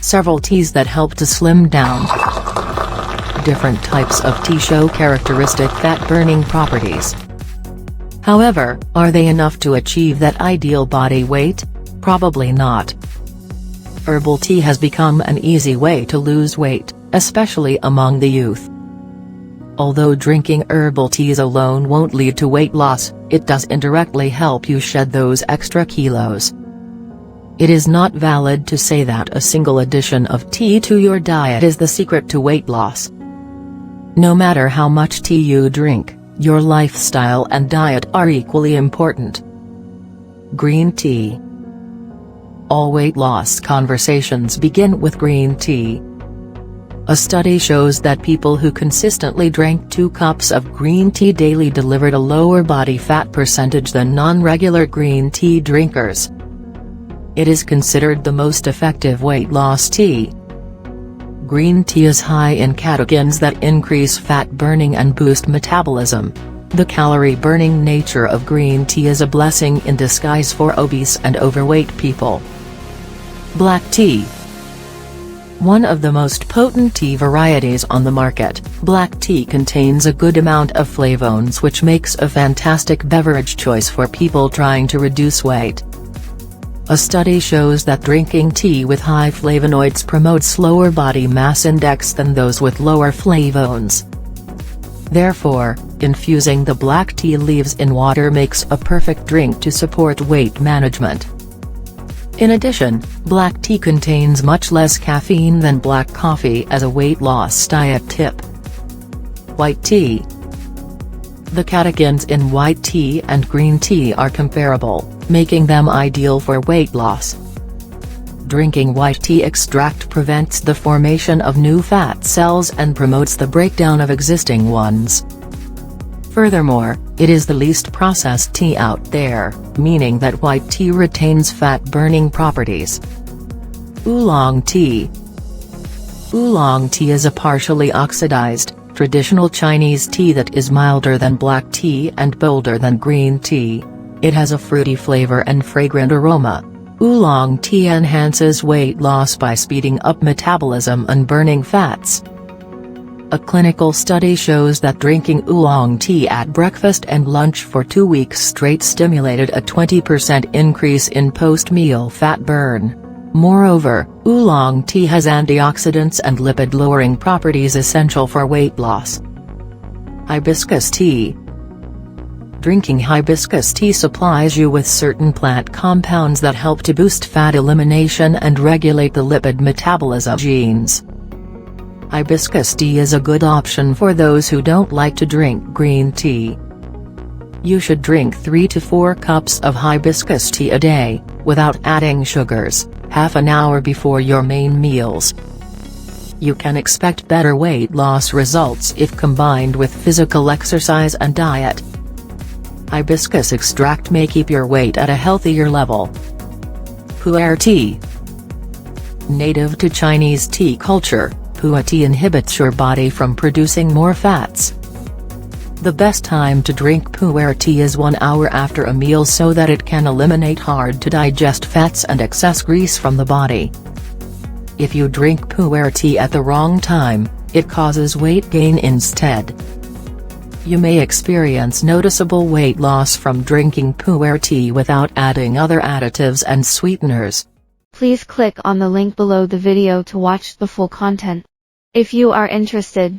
several teas that help to slim down. Different types of tea show characteristic fat-burning properties. However, are they enough to achieve that ideal body weight? Probably not. Herbal tea has become an easy way to lose weight, especially among the youth. Although drinking herbal teas alone won't lead to weight loss, it does indirectly help you shed those extra kilos. It is not valid to say that a single addition of tea to your diet is the secret to weight loss. No matter how much tea you drink, your lifestyle and diet are equally important. Green tea. All weight loss conversations begin with green tea. A study shows that people who consistently drank 2 cups of green tea daily delivered a lower body fat percentage than non-regular green tea drinkers. It is considered the most effective weight loss tea. Green tea is high in catechins that increase fat burning and boost metabolism. The calorie-burning nature of green tea is a blessing in disguise for obese and overweight people. Black tea. One of the most potent tea varieties on the market, black tea contains a good amount of flavonoids, which makes a fantastic beverage choice for people trying to reduce weight. A study shows that drinking tea with high flavonoids promotes lower body mass index than those with lower flavonoids. Therefore, infusing the black tea leaves in water makes a perfect drink to support weight management. In addition, black tea contains much less caffeine than black coffee as a weight loss diet tip. White tea. The catechins in white tea and green tea are comparable, making them ideal for weight loss. Drinking white tea extract prevents the formation of new fat cells and promotes the breakdown of existing ones. Furthermore, it is the least processed tea out there, meaning that white tea retains fat-burning properties. Oolong tea. Oolong tea is a partially oxidized, traditional Chinese tea that is milder than black tea and bolder than green tea. It has a fruity flavor and fragrant aroma. Oolong tea enhances weight loss by speeding up metabolism and burning fats. A clinical study shows that drinking oolong tea at breakfast and lunch for 2 weeks straight stimulated a 20% increase in post-meal fat burn. Moreover, oolong tea has antioxidants and lipid-lowering properties essential for weight loss. Hibiscus tea. Drinking hibiscus tea supplies you with certain plant compounds that help to boost fat elimination and regulate the lipid metabolism genes. Hibiscus tea is a good option for those who don't like to drink green tea. You should drink 3 to 4 cups of hibiscus tea a day, without adding sugars, half an hour before your main meals. You can expect better weight loss results if combined with physical exercise and diet. Hibiscus extract may keep your weight at a healthier level. Pu'er tea. Native to Chinese tea culture, pu'er tea inhibits your body from producing more fats. The best time to drink pu'er tea is 1 hour after a meal so that it can eliminate hard-to-digest fats and excess grease from the body. If you drink pu'er tea at the wrong time, it causes weight gain instead. You may experience noticeable weight loss from drinking pu'er tea without adding other additives and sweeteners. Please click on the link below the video to watch the full content. If you are interested,